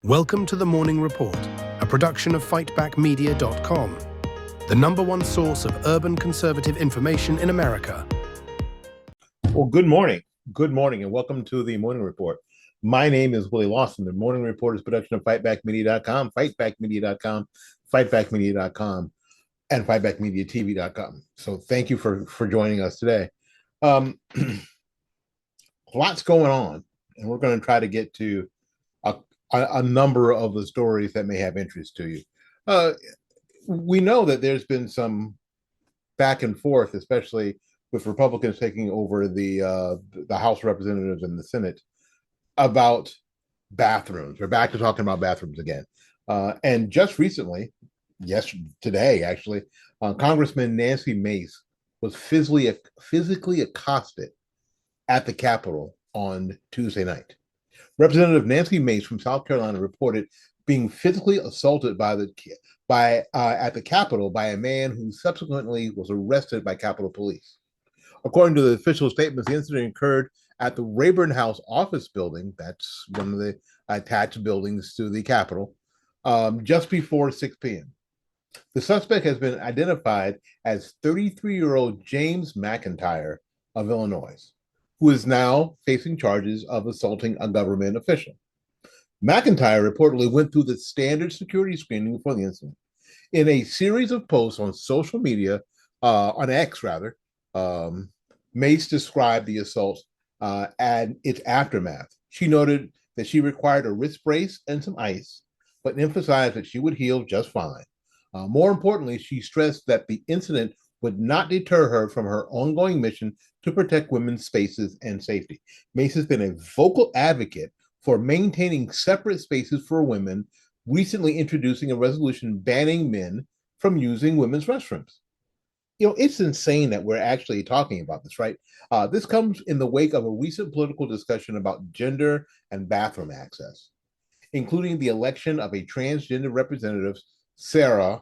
Welcome to the Morning Report, a production of fightbackmedia.com, the #1 source of urban conservative information in America. Well, good morning. Good morning, and welcome to the Morning Report. My name is Willie Lawson. The Morning Report is a production of fightbackmedia.com, fightbackmedia.com, fightbackmedia.com, and fightbackmediatv.com. So thank you for joining us today. Lots going on, and we're going to try to get to a number of the stories that may have interest to you. We know that there's been some back and forth, especially with Republicans taking over the House of Representatives and the Senate, about bathrooms. We're back to talking about bathrooms again. And just recently, today actually, Congressman Nancy Mace was physically accosted at the Capitol on Tuesday night. Representative Nancy Mace from South Carolina reported being physically assaulted at the Capitol by a man who subsequently was arrested by Capitol Police. According to the official statements, the incident occurred at the Rayburn House office building. That's one of the attached buildings to the Capitol, just before 6 p.m. The suspect has been identified as 33-year-old James McIntyre of Illinois, who is now facing charges of assaulting a government official. McIntyre reportedly went through the standard security screening before the incident. In a series of posts on social media, on X rather, Mace described the assault and its aftermath. She noted that she required a wrist brace and some ice, but emphasized that she would heal just fine. More importantly, she stressed that the incident would not deter her from her ongoing mission to protect women's spaces and safety. Mace has been a vocal advocate for maintaining separate spaces for women, recently introducing a resolution banning men from using women's restrooms. It's insane that we're actually talking about this, right? This comes in the wake of a recent political discussion about gender and bathroom access, including the election of a transgender representative, Sarah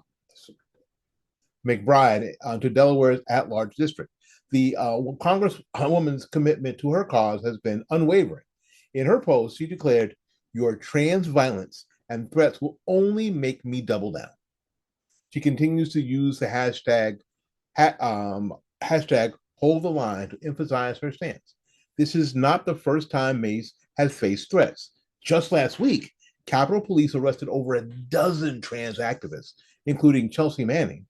McBride, to Delaware's at-large district. The Congresswoman's commitment to her cause has been unwavering. In her post, she declared, "Your trans violence and threats will only make me double down." She continues to use the hashtag hold the line to emphasize her stance. This is not the first time Mace has faced threats. Just last week, Capitol Police arrested over a dozen trans activists, including Chelsea Manning,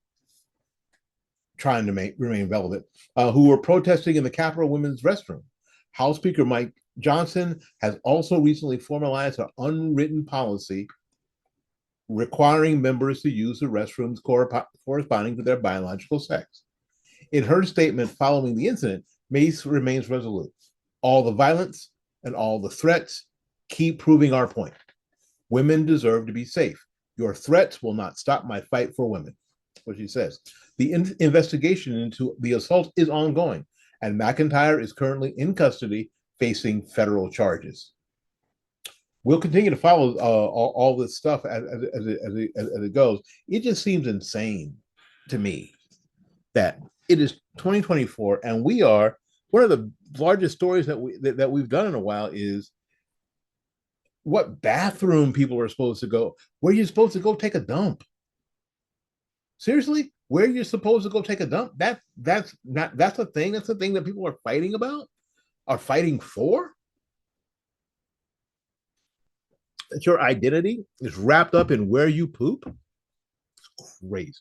trying to remain relevant, who were protesting in the Capitol women's restroom. House Speaker Mike Johnson has also recently formalized an unwritten policy requiring members to use the restrooms corresponding to their biological sex. In her statement following the incident, Mace remains resolute. "All the violence and all the threats keep proving our point. Women deserve to be safe. Your threats will not stop my fight for women," what she says. The investigation into the assault is ongoing, and McIntyre is currently in custody facing federal charges. We'll continue to follow all this stuff as it goes. It just seems insane to me that it is 2024, and we are one of the largest stories that we've done in a while is what bathroom people are supposed to go, where you're supposed to go take a dump. Seriously, where you're supposed to go take a dump? That's a thing. That's the thing that people are fighting about, are fighting for. That your identity is wrapped up in where you poop. It's crazy.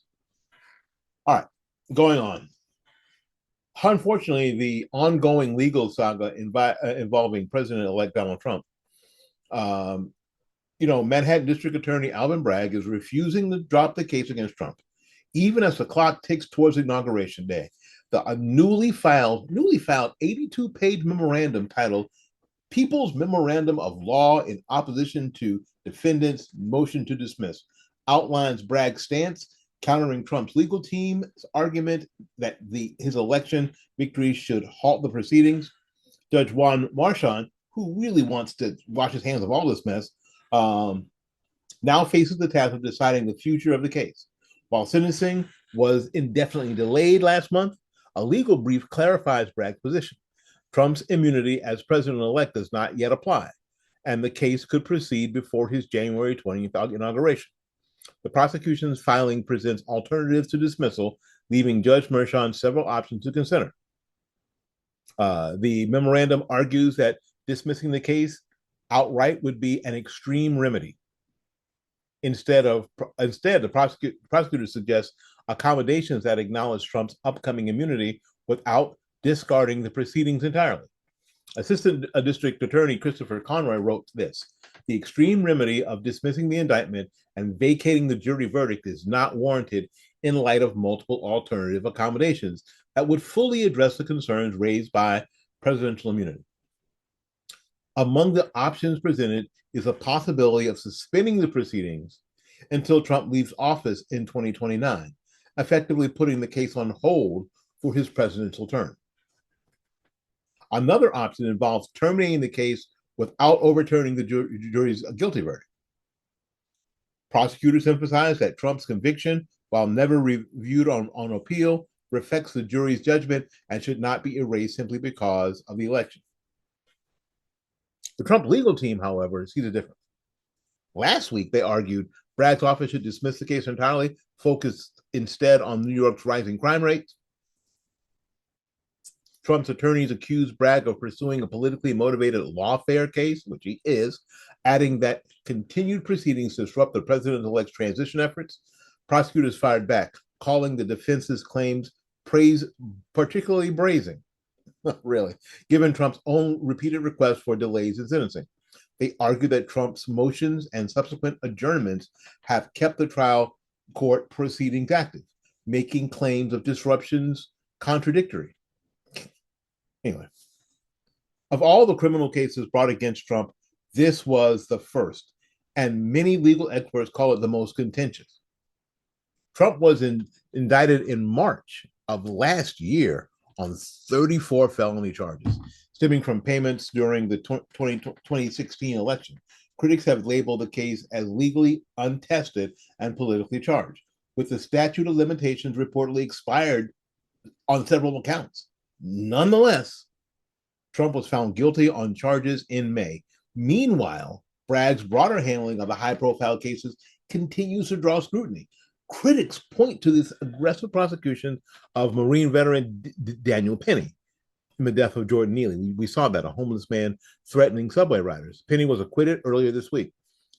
All right, going on. Unfortunately, the ongoing legal saga involving President-elect Donald Trump. Manhattan District Attorney Alvin Bragg is refusing to drop the case against Trump, even as the clock ticks towards Inauguration Day. The newly filed 82-page memorandum titled "People's Memorandum of Law in Opposition to Defendant's Motion to Dismiss" outlines Bragg's stance, countering Trump's legal team's argument that his election victory should halt the proceedings. Judge Juan Marchand, who really wants to wash his hands of all this mess, now faces the task of deciding the future of the case. While sentencing was indefinitely delayed last month, a legal brief clarifies Bragg's position. Trump's immunity as president-elect does not yet apply, and the case could proceed before his January 20th inauguration. The prosecution's filing presents alternatives to dismissal, leaving Judge Mershon several options to consider. The memorandum argues that dismissing the case outright would be an extreme remedy. Instead, the prosecutor suggests accommodations that acknowledge Trump's upcoming immunity without discarding the proceedings entirely. Assistant District Attorney Christopher Conroy wrote this: "The extreme remedy of dismissing the indictment and vacating the jury verdict is not warranted in light of multiple alternative accommodations that would fully address the concerns raised by presidential immunity. Among the options presented is a possibility of suspending the proceedings until Trump leaves office in 2029, effectively putting the case on hold for his presidential term. Another option involves terminating the case without overturning the jury's guilty verdict. Prosecutors emphasize that Trump's conviction, while never reviewed on appeal, reflects the jury's judgment and should not be erased simply because of the election. The Trump legal team, however, sees it different. Last week, they argued Bragg's office should dismiss the case entirely, focus instead on New York's rising crime rates. Trump's attorneys accused Bragg of pursuing a politically motivated lawfare case, which he is, adding that continued proceedings disrupt the president-elect's transition efforts. Prosecutors fired back, calling the defense's claims particularly brazen, really, given Trump's own repeated requests for delays in sentencing. They argue that Trump's motions and subsequent adjournments have kept the trial court proceedings active, making claims of disruptions contradictory. Anyway, of all the criminal cases brought against Trump, this was the first, and many legal experts call it the most contentious. Trump was indicted in March of last year on 34 felony charges, stemming from payments during the 2016 election. Critics have labeled the case as legally untested and politically charged, with the statute of limitations reportedly expired on several accounts. Nonetheless, Trump was found guilty on charges in May. Meanwhile, Bragg's broader handling of the high-profile cases continues to draw scrutiny. Critics point to this aggressive prosecution of Marine veteran Daniel Penny in the death of Jordan Neely. We saw that, a homeless man threatening subway riders. Penny was acquitted earlier this week.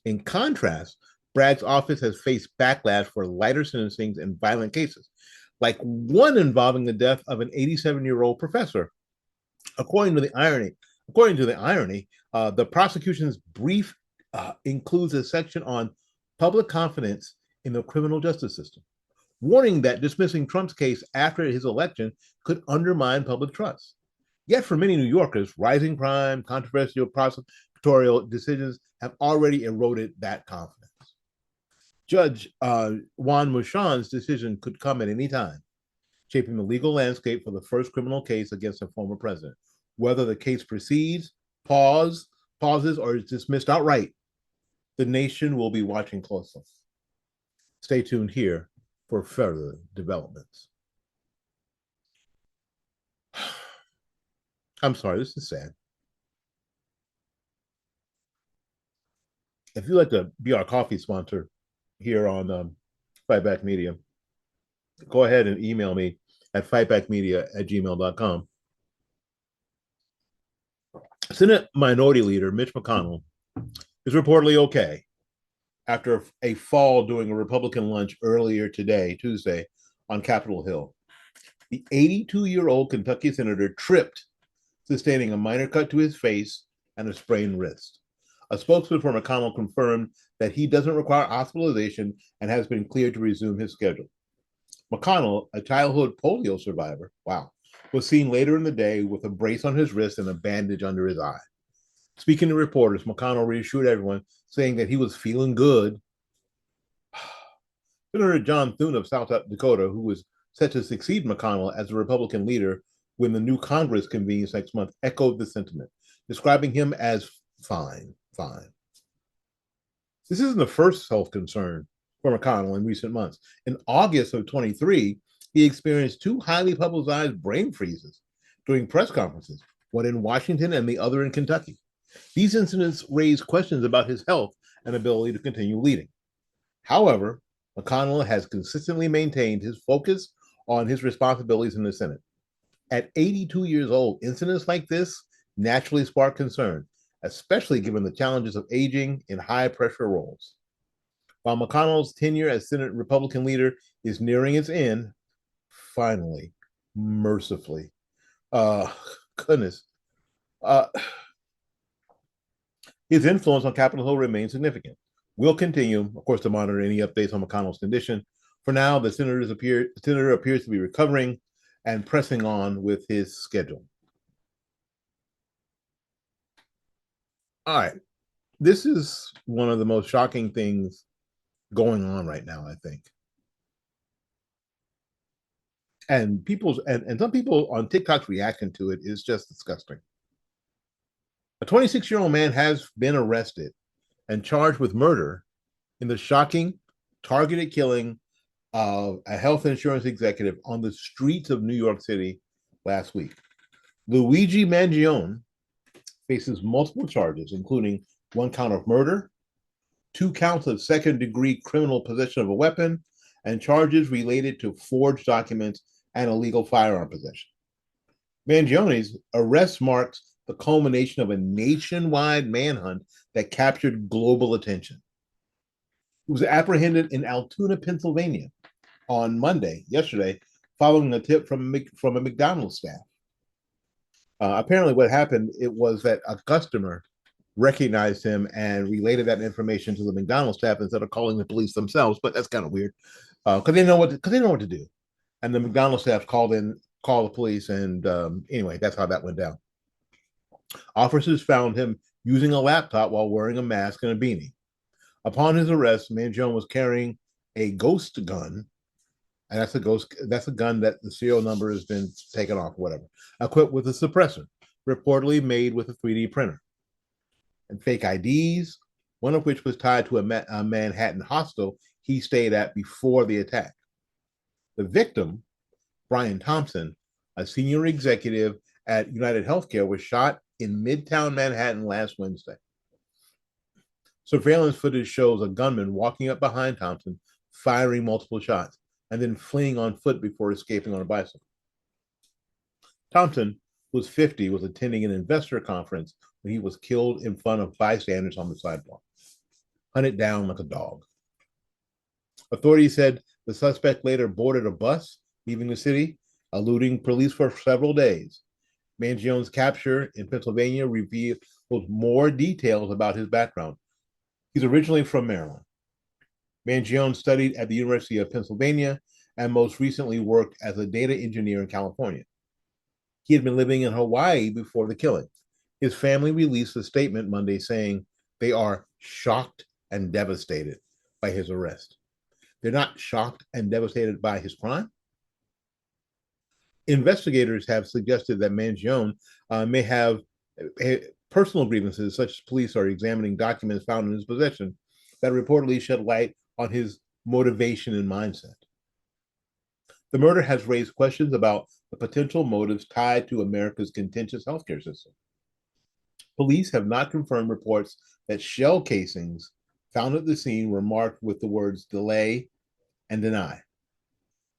In contrast, Bragg's office has faced backlash for lighter sentencings in violent cases, like one involving the death of an 87-year-old professor. According to the irony, the prosecution's brief includes a section on public confidence in the criminal justice system, warning that dismissing Trump's case after his election could undermine public trust. Yet for many New Yorkers, rising crime, controversial prosecutorial decisions have already eroded that confidence. Judge Juan Mershon's decision could come at any time, shaping the legal landscape for the first criminal case against a former president. Whether the case proceeds, pauses, or is dismissed outright, the nation will be watching closely. Stay tuned here for further developments. I'm sorry, this is sad. If you'd like to be our coffee sponsor here on Fight Back Media, go ahead and email me at fightbackmedia@gmail.com. Senate Minority Leader Mitch McConnell is reportedly okay after a fall during a Republican lunch earlier today, Tuesday, on Capitol Hill. The 82-year-old Kentucky senator tripped, sustaining a minor cut to his face and a sprained wrist. A spokesman for McConnell confirmed that he doesn't require hospitalization and has been cleared to resume his schedule. McConnell, a childhood polio survivor, was seen later in the day with a brace on his wrist and a bandage under his eye. Speaking to reporters, McConnell reassured everyone, saying that he was feeling good. Senator John Thune of South Dakota, who was set to succeed McConnell as the Republican leader when the new Congress convenes next month, echoed the sentiment, describing him as fine. This isn't the first health concern for McConnell in recent months. In August of 23, he experienced two highly publicized brain freezes during press conferences, one in Washington and the other in Kentucky. These incidents raise questions about his health and ability to continue leading. However, McConnell has consistently maintained his focus on his responsibilities in the Senate. At 82 years old, incidents like this naturally spark concern, especially given the challenges of aging in high pressure roles. While McConnell's tenure as Senate Republican leader is nearing its end, finally, mercifully, uh, goodness, uh, his influence on Capitol Hill remains significant. We'll continue, of course, to monitor any updates on McConnell's condition. For now, the senator appears to be recovering and pressing on with his schedule. All right. This is one of the most shocking things going on right now, I think. And some people on TikTok's reaction to it is just disgusting. A 26-year-old man has been arrested and charged with murder in the shocking, targeted killing of a health insurance executive on the streets of New York City last week. Luigi Mangione faces multiple charges, including 1 count of murder, 2 counts of second-degree criminal possession of a weapon, and charges related to forged documents and illegal firearm possession. Mangione's arrest marks the culmination of a nationwide manhunt that captured global attention. He was apprehended in Altoona, Pennsylvania on yesterday, following a tip from a McDonald's staff. Apparently what happened, it was that a customer recognized him and related that information to the McDonald's staff instead of calling the police themselves, but that's kind of weird because they know what to do. And the McDonald's staff called the police, and anyway, that's how that went down. Officers found him using a laptop while wearing a mask and a beanie. Upon his arrest, Mangione was carrying a ghost gun, and that's a gun that the serial number has been taken off, whatever, equipped with a suppressor, reportedly made with a 3D printer, and fake IDs, one of which was tied to a Manhattan hostel he stayed at before the attack. The victim, Brian Thompson, a senior executive at United Healthcare, was shot in Midtown Manhattan last Wednesday. Surveillance footage shows a gunman walking up behind Thompson, firing multiple shots, and then fleeing on foot before escaping on a bicycle. Thompson, who was 50, was attending an investor conference when he was killed in front of bystanders on the sidewalk, hunted down like a dog. Authorities said the suspect later boarded a bus leaving the city, eluding police for several days. Mangione's capture in Pennsylvania revealed more details about his background. He's originally from Maryland. Mangione studied at the University of Pennsylvania and most recently worked as a data engineer in California. He had been living in Hawaii before the killing. His family released a statement Monday saying they are shocked and devastated by his arrest. They're not shocked and devastated by his crime. Investigators have suggested that Mangione may have personal grievances, such as police are examining documents found in his possession that reportedly shed light on his motivation and mindset. The murder has raised questions about the potential motives tied to America's contentious healthcare system. Police have not confirmed reports that shell casings found at the scene were marked with the words delay and deny,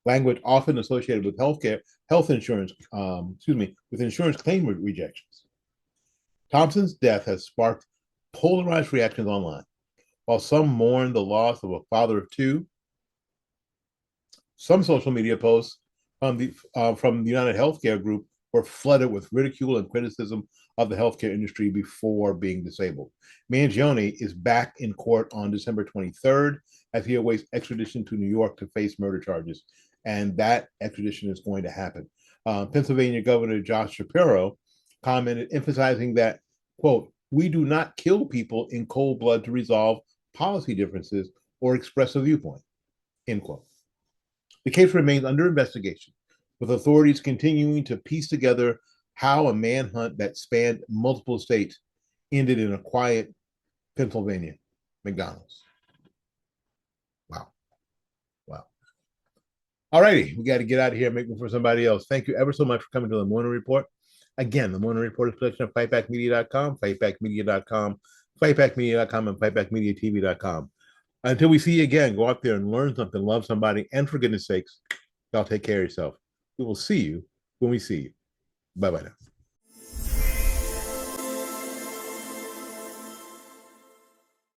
language often associated with health insurance, with insurance claim rejections. Thompson's death has sparked polarized reactions online. While some mourn the loss of a father of 2, some social media posts from the United Healthcare Group were flooded with ridicule and criticism of the healthcare industry before being disabled. Mangione is back in court on December 23rd as he awaits extradition to New York to face murder charges, and that extradition is going to happen. Pennsylvania Governor Josh Shapiro commented, emphasizing that, quote, "We do not kill people in cold blood to resolve policy differences or express a viewpoint," end quote. The case remains under investigation, with authorities continuing to piece together how a manhunt that spanned multiple states ended in a quiet Pennsylvania McDonald's. Wow. Wow. All righty, we got to get out of here and make room for somebody else. Thank you ever so much for coming to the Morning Report. Again, the Morning Report is a production of fightbackmedia.com, fightbackmedia.com, fightbackmedia.com, and fightbackmediatv.com. Until we see you again, go out there and learn something, love somebody, and for goodness sakes, y'all take care of yourself. We will see you when we see you. Bye-bye now.